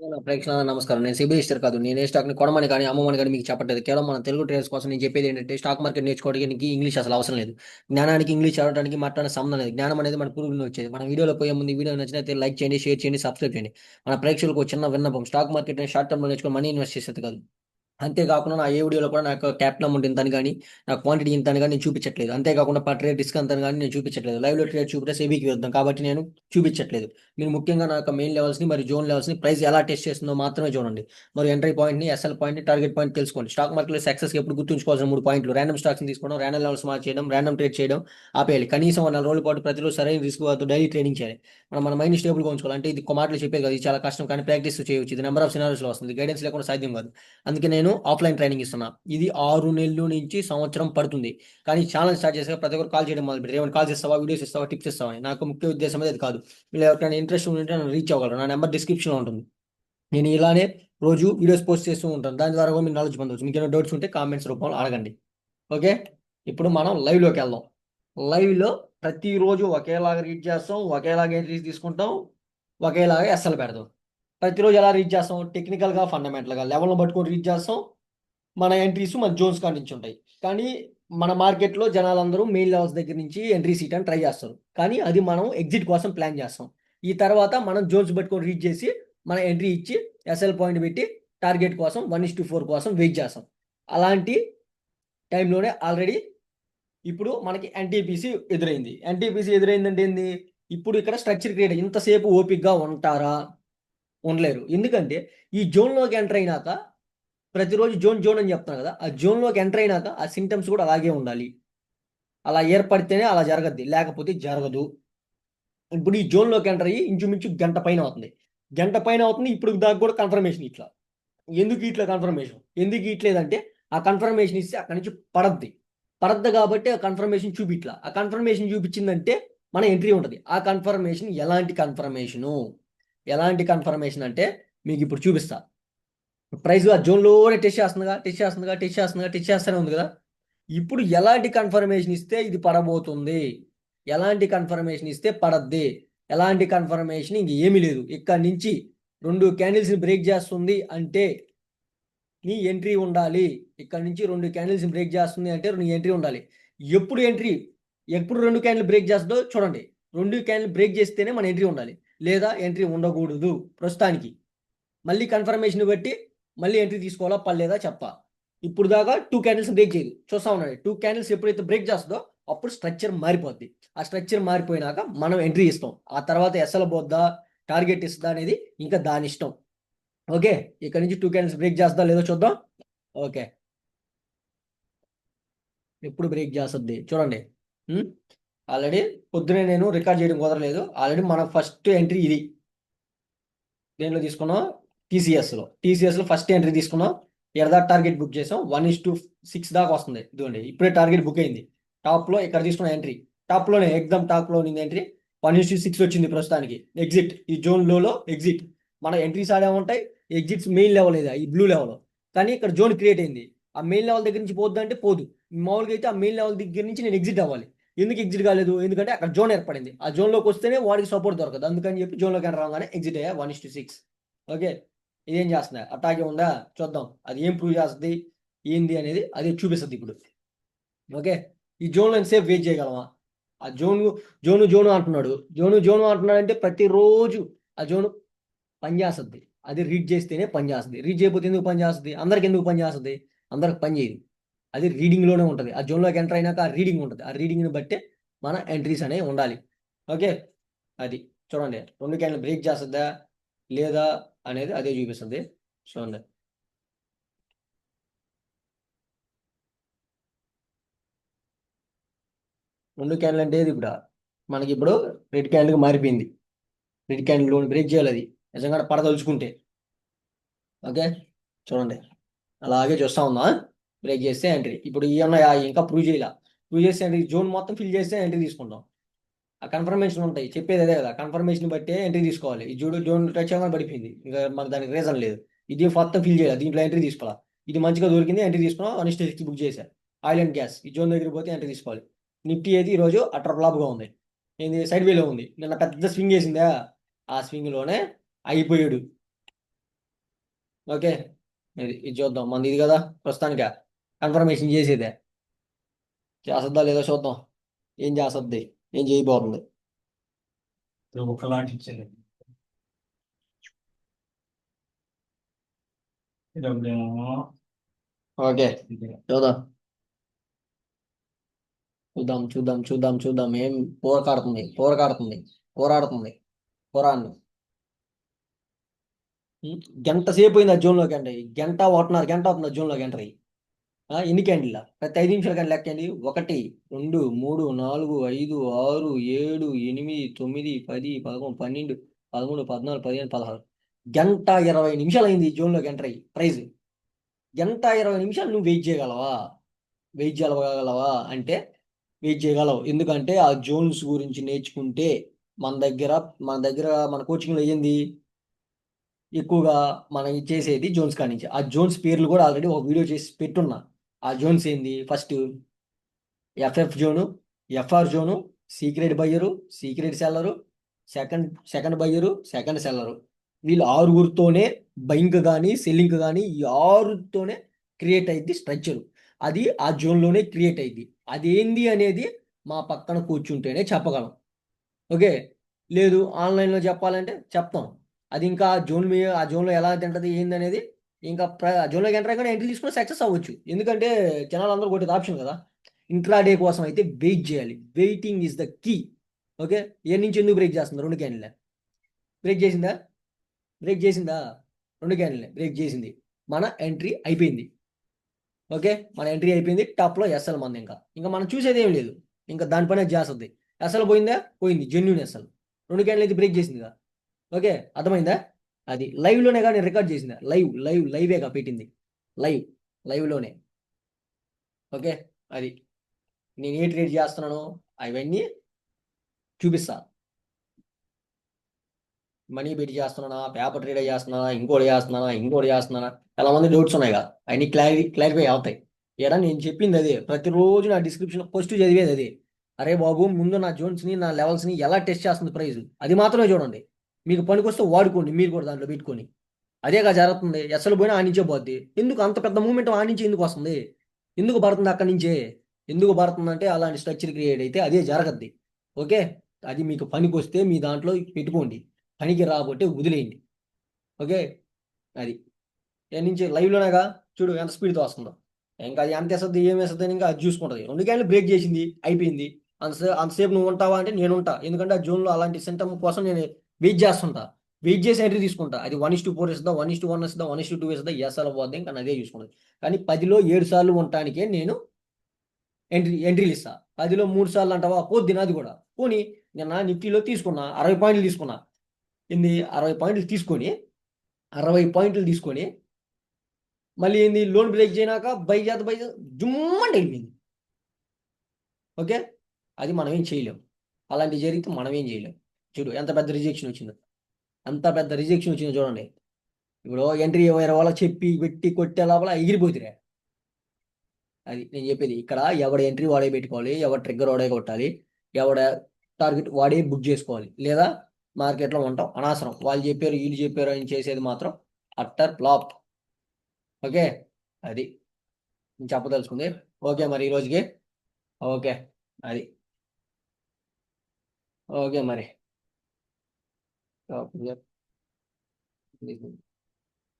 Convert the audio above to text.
ప్రేక్షకుల నమస్కారం. నేను సిబి ఈస్టర్ కాదు. నేను ఏ స్టాక్‌ని కొనమని గాని, అమ్మమని గాని మీకు చెప్పట్లేదు. కేవలం మన తెలుగు ట్రేడర్స్ కోసం నేను చెప్పేది ఏంటంటే, స్టాక్ మార్కెట్ నేర్చుకోవడానికి ఇంగ్లీష్ అసలు అవసరం లేదు. జ్ఞానానికి ఇంగ్లీష్ చదవడానికి, మాట్లాడడానికి సంబంధం లేదు. జ్ఞానం అనేది మన పురుగుల నుంచి వచ్చేది. మన వీడియోలో పోయే ముందు ఈ వీడియో నచ్చినట్లయితే లైక్ చేయండి, షేర్ చేయండి, సబ్స్క్రైబ్ చేయండి. మన ప్రేక్షకులకు ఒక చిన్న విన్నపం. స్టాక్ మార్కెట్‌ని షార్ట్ టర్మ్‌లో నేర్చుకొని మనీ ఇన్వెస్ట్ చేసేది కాదు. అంతేకాకుండా నా ఏ వీడియోలో కూడా నాకు క్యాపిటల్ అమౌంట్ ఇంతని గాని, నా క్వాంటిటీ ఇంతని గాని నేను చూపించట్లేదు. అంతేకాకుండా పర్ ట్రేడ్ రిస్క్ అంతని గాని నేను చూపించట్లేదు. లైవ్‌లో ట్రేడ్ చూపితే సెబీకి విరుద్ధం. కాబట్టి నేను చూపించట్లేదు. మీరు ముఖ్యంగా నా యొక్క మెయిన్ లెవెల్స్‌ని మరియు జోన్ లెవెల్స్‌ని ప్రైస్ ఎలా టెస్ట్ చేస్తుందో మాత్రమే చూడండి. మరి ఎంట్రీ పాయింట్‌ని, ఎస్ఎల్ పాయింట్‌ని, టార్గెట్ పాయింట్ తెలుసుకోండి. స్టాక్ మార్కెట్‌లో సక్సెస్‌కి ఎప్పుడు గుర్తుంచుకోవాల్సిన 3 పాయింట్లు. రాండమ్ స్టాక్స్‌ని తీసుకోవడం, రాండమ్ లెవెల్స్ మార్చేయడం, రాండమ్ ట్రేడ్ చేయడం ఆపేయాలి. కనీసం ఓ 4 రోజుల పాటు ప్రతిరోజు సరైన రిస్క్ వాడుతూ డైలీ ట్రేడింగ్ చేయాలి. మన మైండ్‌ని స్టేబుల్‌గా ఉంచుకోవాలి. అంటే ఇది ఒక్క మాటలో చెప్పేది కాదు. ఇది చాలా కష్టం కానీ ప్రాక్టీస్ చేయొచ్చు. ఇది నంబర్ ఆఫ్ సినారియోస్‌లో వస్తుంది. గైడెన్స్ లేకుండా సాధ్యం కాదు. అందుకే నేను ఆఫ్లైన్ ట్రైనింగ్ ఇస్తున్నా. ఇది 6 నెలలు నుంచి సంవత్సరం పడుతుంది. కానీ ఛానెల్ స్టార్ట్ చేసాక ప్రతి ఒక్కరు కాల్ చేయడం మొదలుపెట్టారు. ఏమైనా కాల్స్ ఇస్తావా? వీడియోస్ ఇస్తావా? టిప్స్ ఇస్తావా అని. నాకు ముఖ్య ఉద్దేశం అది కాదు. వీళ్ళు ఎవరికైనా ఇంట్రెస్ట్ ఉంటే నన్ను రీచ్ అవ్వగలరు. నా నెంబర్ డిస్క్రిప్షన్‌లో ఉంటుంది. నేను ఇలానే రోజు వీడియోస్ పోస్ట్ చేస్తూ ఉంటాను. దాని ద్వారా కూడా మీరు నాలెడ్జ్ పొందవచ్చు. మీకేమైనా డౌట్స్ ఉంటే కామెంట్స్ రూపంలో అడగండి. ఓకే. ఇప్పుడు మనం లైవ్‌లోకి వెళ్దాం. లైవ్‌లో ప్రతిరోజు ఒకేలాగా రీడ్ చేస్తాం. ఒకేలాగా ఎంట్రీస్ తీసుకుంటాం. ఒకేలాగా ఎస్ఎల్ పెడతాం. ప్రతిరోజు ఎలా రీడ్ చేస్తాం? టెక్నికల్‌గా, ఫండమెంటల్‌గా లెవెల్‌ని పట్టుకొని రీడ్ చేస్తాం. మన ఎంట్రీస్ మన జోన్స్ కాడ నుంచి ఉంటాయి. కానీ మన మార్కెట్‌లో జనాలందరూ మెయిన్ లెవెల్స్ దగ్గర నుంచి ఎంట్రీస్ ఇయటానికి ట్రై చేస్తారు. కానీ అది మనం ఎగ్జిట్ కోసం ప్లాన్ చేస్తాం. ఈ తర్వాత మనం జోన్స్ పట్టుకొని రీడ్ చేసి మన ఎంట్రీ ఇచ్చి ఎస్ఎల్ పాయింట్ పెట్టి టార్గెట్ కోసం 1:4 కోసం వెయిట్ చేస్తాం. అలాంటి టైంలోనే ఆల్రెడీ ఇప్పుడు మనకి ఎన్టీపీసీ ఎదురైంది. ఎన్టీపీసీ ఎదురైందంటే ఏంది? ఇప్పుడు ఇక్కడ స్ట్రక్చర్ క్రియేట్ ఇంతసేపు ఓపికగా ఉంటారా? ఉండలేరు. ఎందుకంటే ఈ జోన్‌లోకి ఎంటర్ అయినాక ప్రతిరోజు జోన్, జోన్ అని చెప్తున్నా కదా! ఆ జోన్‌లోకి ఎంటర్ అయినాక ఆ సింప్టమ్స్ కూడా అలాగే ఉండాలి. అలా ఏర్పడితేనే అలా జరగద్ది. లేకపోతే జరగదు. ఇప్పుడు ఈ జోన్‌లోకి ఎంటర్ అయ్యి ఇంచుమించు గంట పైన అవుతుంది. గంట పైన అవుతుంది. ఇప్పుడు దాకా కూడా కన్ఫర్మేషన్ ఇట్లా. ఎందుకు ఇట్లా కన్ఫర్మేషన్? ఎందుకు ఇయట్లేదంటే ఆ కన్ఫర్మేషన్ ఇస్తే అక్కడి నుంచి పడద్ది. పడద్ది కాబట్టి ఆ కన్ఫర్మేషన్ చూపియట్లా. ఆ కన్ఫర్మేషన్ చూపించిందంటే మన ఎంట్రీ ఉంటది. ఆ కన్ఫర్మేషన్ ఎలాంటి కన్ఫర్మేషను? ఎలాంటి కన్ఫర్మేషన్ అంటే మీకిప్పుడు చూపిస్తా. ప్రైస్ ఆ జోన్‌లోనే టెస్ట్ చేస్తుందిగా, టెస్ట్ చేస్తుందిగా, టెస్ట్ చేస్తుందిగా, టెస్ట్ చేస్తూనే ఉంది కదా! ఇప్పుడు ఎలాంటి కన్ఫర్మేషన్ ఇస్తే ఇది పడబోతుంది? ఎలాంటి కన్ఫర్మేషన్ ఇస్తే పడద్ది? ఎలాంటి కన్ఫర్మేషన్ ఇంక ఏమీ లేదు. ఇక్కడి నుంచి 2 క్యాండిల్స్‌ని బ్రేక్ చేస్తుంది అంటే నీ ఎంట్రీ ఉండాలి. ఇక్కడి నుంచి 2 క్యాండిల్స్‌ని బ్రేక్ చేస్తుంది అంటే నీ ఎంట్రీ ఉండాలి. ఎప్పుడు ఎంట్రీ? ఎప్పుడు 2 క్యాండిల్ బ్రేక్ చేస్తదో చూడండి. 2 క్యాండిల్ బ్రేక్ చేస్తేనే మన ఎంట్రీ ఉండాలి. లేదా ఎంట్రీ ఉండకూడదు ప్రస్తుతానికి. మళ్ళీ కన్ఫర్మేషన్ బట్టి మళ్ళీ ఎంట్రీ తీసుకోవాలా? పడలేదా? చెప్తా. ఇప్పుడు దాకా 2 క్యాండిల్స్ బ్రేక్ చేయదు. చూస్తా ఉండండి. 2 క్యాండిల్స్ ఎప్పుడైతే బ్రేక్ చేస్తదో అప్పుడు స్ట్రక్చర్ మారిపోద్ది. ఆ స్ట్రక్చర్ మారిపోయినాక మనం ఎంట్రీ ఇస్తాం. ఆ తర్వాత ఎస్ఎల్ పోద్దా? టార్గెట్ ఇస్తదా? అనేది ఇంకా దానిష్టం. ఓకే. ఇక్కడ నుంచి 2 క్యాండిల్స్ బ్రేక్ చేస్తదా లేదో చూద్దాం. ఓకే. ఎప్పుడు బ్రేక్ చేస్తది చూడండి. హ్మ్. ఆల్రెడీ పొద్దున్నే నేను రికార్డ్ చేయడం కుదరలేదు. ఆల్రెడీ మన ఫస్ట్ ఎంట్రీ ఇది. దేంట్లో తీసుకున్నాం? టీసీఎస్‌లో. టీసీఎస్‌లో ఫస్ట్ ఎంట్రీ తీసుకున్నాం. ఎర్రదాకా టార్గెట్ బుక్ చేసాం. 1:6 దాకా వస్తుంది. ఇదిగోండి ఇప్పుడే టార్గెట్ బుక్ అయింది. టాప్‌లో ఇక్కడ తీసుకున్న ఎంట్రీ. టాప్‌లోనే ఎగ్జామ్ టాప్‌లో ఉన్నింది ఎంట్రీ. 1:6 వచ్చింది ప్రస్తుతానికి. ఎగ్జిట్. ఈ జోన్ లోలో ఎగ్జిట్. మన ఎంట్రీస్ ఆడే ఉంటాయి. ఎగ్జిట్స్ మెయిన్ లెవెల్ ఇది. ఈ బ్లూ లెవెల్. కానీ ఇక్కడ జోన్ క్రియేట్ అయింది. ఆ మెయిన్ లెవెల్ దగ్గర నుంచి పోద్దంటే పోదు. మామూలుగా అయితే ఆ మెయిన్ లెవెల్ దగ్గర నుంచి నేను ఎగ్జిట్ అవ్వాలి. ఎందుకు ఎగ్జిట్ కాలేదు? ఎందుకంటే అక్కడ జోన్ ఏర్పడింది. ఆ జోన్‌లోకి వస్తేనే వాడికి సపోర్ట్ దొరకదు. అందుకని చెప్పి జోన్‌లోకి ఎంటర్ అవ్వగానే ఎగ్జిట్ అయ్యా 1:6. ఓకే. ఇదేం చేస్తుంది? అట్టాగే ఉందా? చూద్దాం. అది ఏం ప్రూవ్ చేస్తది? ఏంది అనేది అది చూపిస్తది ఇప్పుడు. ఓకే. ఈ జోన్‌లో ఎంతసేపు వెయిట్ చేయగలమా? ఆ జోను అంటున్నాడు. జోను అంటున్నాడంటే ప్రతిరోజు ఆ జోను పని చేస్తది. అది రీడ్ చేస్తేనే పని చేస్తది. రీడ్ చేయకపోతే ఎందుకు పని చేస్తది? అందరికెందుకు పని చేస్తది? అందరికి పని చేయదు. అది రీడింగ్‌లోనే ఉంటది. ఆ జోన్‌లోకి ఎంటర్ అయినాక ఆ రీడింగ్ ఉంటది. ఆ రీడింగ్‌ని బట్టే మన ఎంట్రీస్ అనేవి ఉండాలి. ఓకే. అది. చూడండి. 2 క్యాండిల్ బ్రేక్ చేస్తదా? లేదా? అనేది అదే చూపిస్తది. చూడండి. 2 క్యాండిల్ అంటే ఏది ఇప్పుడు? మనకిప్పుడు రెడ్ క్యాండిల్‌గా మారిపోయింది. రెడ్ క్యాండిల్‌లోని బ్రేక్ చేయాలది. నిజంగానే పడదలుచుకుంటే. ఓకే. చూడండి. అలాగే చూస్తా ఉన్నా. బ్రేక్ చేస్తే ఎంట్రీ. ఇప్పుడు ఇయి ఉన్నాయా? ఇంకా ప్రూవ్ చేయలా. ప్రూవ్ చేస్తే ఎంట్రీ జోన్ మొత్తం ఫిల్ చేస్తే ఎంట్రీ తీసుకుంటాం. ఆ కన్ఫర్మేషన్ ఉంటాయి. చెప్పేది అదే కదా! కన్ఫర్మేషన్ బట్టే ఎంట్రీ తీసుకోవాలి. ఇది చూడు జోన్ టచ్ అవ్వగానే పడిపోయింది. ఇంక మనకు దానికి రీజన్ లేదు. ఇది మొత్తం ఫిల్ చేయాలి. దీంట్లో ఎంట్రీ తీసుకోవాలా. ఇది మంచిగా దొరికింది ఎంట్రీ తీసుకున్నాం. అనిస్టేటిక్స్ బుక్ చేశా. Oil and gas. ఈ జోన్ దగ్గరికి పోతే ఎంట్రీ తీసుకోవాలి. నిఫ్టీ అయితే ఈరోజు అటర్ ఫ్లాప్‌గా ఉంది. ఏంది సైడ్ వేలో ఉంది. నిన్న పెద్ద స్వింగ్ ఏసిందా? ఆ స్వింగ్‌లోనే అయిపోయాడు. ఓకే, ఇది చూద్దాం. మనది ఇది కదా ప్రస్తుతానిక కన్ఫర్మేషన్ చేసేదే. చేస్తుందా లేదో చూద్దాం. ఏం చేస్తుంది, ఏం చేయబోతుంది. ఒకలాంటి ఇచ్చేది ఓకే, చూద్దాం చూద్దాం చూద్దాం చూద్దాం చూద్దాం. ఏం పోరాడుతుంది పోరాడుతుంది. గంట సేపు అయింది ఆ జోన్లోకి ఎంటర్ అయ్యి. గంట ఒకటిన్నర గంట అవుతుంది ఆ జోన్లోకి ఎంటర్ అయ్యి. ఎన్ని క్యాండిల్ ప్రతి 5 నిమిషాలు కానీ లెక్కండి. 1 2 3 4 5 6 7 8 9 10 11 12 13 14 15 16 గంట 20 నిమిషాలు అయింది ఈ జోన్లోకి ఎంటర్ అయ్యి. ప్రైజ్ గంట 20 నిమిషాలు నువ్వు వెయిట్ చేయగలవా అంటే వెయిట్ చేయగలవు. ఎందుకంటే ఆ జోన్స్ గురించి నేర్చుకుంటే మన దగ్గర మన కోచింగ్లో అయ్యింది ఎక్కువగా మనం చేసేది జోన్స్ కానించి. ఆ జోన్స్ పేర్లు కూడా ఆల్రెడీ ఒక వీడియో చేసి పెట్టున్నా. ఆ జోన్స్ ఏంది, first FF zone, FR zone, secret buyer, secret seller, second buyer, second seller. వీళ్ళు 6గురితోనే బయింగ్ కానీ సెల్లింగ్ కానీ ఈ 6తోనే క్రియేట్ అయింది స్ట్రక్చర్. అది ఆ జోన్లోనే క్రియేట్ అయింది. అది ఏంది అనేది మా పక్కన కూర్చుంటేనే చెప్పగలం. ఓకే, లేదు ఆన్లైన్లో చెప్పాలంటే చెప్తాం. అది ఇంకా ఆ జోన్లో ఎలా తింటది ఏంది అనేది ఇంకా జోన్లోకి ఎంటర్ అయ్యి ఎంట్రీ తీసుకుని సక్సెస్ అవ్వచ్చు. ఎందుకంటే జనాలు అందరూ కొట్టేది ఆప్షన్ కదా. ఇంట్రాడే కోసం అయితే వెయిట్ చేయాలి. Waiting is the key. Okay, ఏ నుంచి ఎందుకు బ్రేక్ చేస్తుంది? 2 క్యాండిల్ బ్రేక్ చేసిందా? బ్రేక్ చేసిందా? 2 క్యాండిల్ బ్రేక్ చేసింది. మన ఎంట్రీ అయిపోయింది. ఓకే, మన ఎంట్రీ అయిపోయింది. టాప్లో ఎస్ఎల్ మంది. ఇంకా మనం చూసేది ఏం లేదు. ఇంకా దానిపైన చేస్తుంది. ఎస్ఎల్ పోయిందా? పోయింది. జెన్యూన్ ఎస్ఎల్ 2 క్యాండిల్ అయితే బ్రేక్ చేసిందిగా. ఓకే, అర్థమైందా? అది లైవ్లోనే కానీ రికార్డ్ చేసిందా? లైవేగా పెట్టింది. లైవ్లోనే. ఓకే, అది నేను ఏ ట్రేడ్ చేస్తున్నాను అవన్నీ చూపిస్తా. మనీ పెట్టి చేస్తున్నానా, పేపర్ ట్రేడ్ చేస్తున్నానా, ఇంకోటి చేస్తున్నానా చాలా మంది డౌట్స్ ఉన్నాయి కదా. అవన్నీ క్లారిఫై అవుతాయి. ఏడా నేను చెప్పింది అదే. ప్రతిరోజు నా డిస్క్రిప్షన్ ఫస్ట్ చదివేది అదే. అరే బాబు, ముందు నా జోన్స్ని నా లెవెల్స్ని ఎలా టెస్ట్ చేస్తుంది ప్రైజ్, అది మాత్రమే చూడండి. మీకు పనికొస్తే వాడుకోండి, మీరు కూడా దాంట్లో పెట్టుకొని. అదేగా జరుగుతుంది. ఎస్ఎల్ పోయినా ఆనించే పోద్ది. ఎందుకు అంత పెద్ద మూమెంట్ ఆనించి ఎందుకు వస్తుంది? ఎందుకు పడుతుంది అక్కడి నుంచే? ఎందుకు పడుతుందంటే అలాంటి స్ట్రక్చర్ క్రియేట్ అయితే అదే జరగద్ది. ఓకే, అది మీకు పనికి వస్తే మీ దాంట్లో పెట్టుకోండి, పనికి రాబోతే వదిలేయండి. ఓకే, అది నేను నుంచి లైవ్లోనేగా చూడు ఎంత స్పీడ్తో వస్తుందో. ఇంకా అది ఎంత వేస్తుంది ఏం వేస్తుంది ఇంకా అది చూసుకుంటుంది. 2 క్యాండిల్ బ్రేక్ చేసింది, అయిపోయింది. అంతసేపు నువ్వు ఉంటావా అంటే నేను ఉంటా. ఎందుకంటే ఆ జోన్లో అలాంటి సిస్టమ్ కోసం నేను వెయిట్ చేస్తుంటా. వెయిట్ చేసి ఎంట్రీ తీసుకుంటా. అది 1:4 ఇస్తుందా, 1:1 ఇస్తుందా, 1:2 ఇస్తుందా, ఎస్ఆర్ పోద్ది ఇంకా అదే చూసుకుంటుంది. కానీ 10లో 7 సార్లు ఉండటానికే నేను ఎంట్రీలు ఇస్తా. 10లో 3 సార్లు అంటావా, పోద్ది నాది కూడా. పోనీ నిన్న నిఫ్టీలో తీసుకున్నా 60 పాయింట్లు తీసుకున్నా. 60 పాయింట్లు తీసుకొని 60 పాయింట్లు తీసుకొని మళ్ళీ లోన్ బ్రేక్ చేయనాక బై జుమ్మంటే వెళ్ళిపోయింది. ఓకే, అది మనం ఏం చేయలేం. అలాంటివి జరిగితే మనం ఏం చేయలేం. చూడు ఎంత పెద్ద రిజెక్షన్ వచ్చిందో. అంత పెద్ద రిజెక్షన్ వచ్చిందో చూడండి. ఇప్పుడు ఎంట్రీ వేరే వాళ్ళకి చెప్పి పెట్టి కొట్టే లోపల ఎగిరిపోతురే. అది నేను చెప్పేది. ఇక్కడ ఎవడ ఎంట్రీ వాడే పెట్టుకోవాలి, ఎవడ ట్రిగ్గర్ వాడే కొట్టాలి, ఎవడ టార్గెట్ వాడే బుక్ చేసుకోవాలి. లేదా మార్కెట్లో ఉంటాం అనవసరం. వాళ్ళు చెప్పారు వీళ్ళు చెప్పారు అని చేసేది మాత్రం అట్టర్ ఫ్లాప్. ఓకే, అది నేను చెప్పదలుచుకుంది. ఓకే, మరి ఈ రోజుకి ఓకే, అది ఓకే మరి.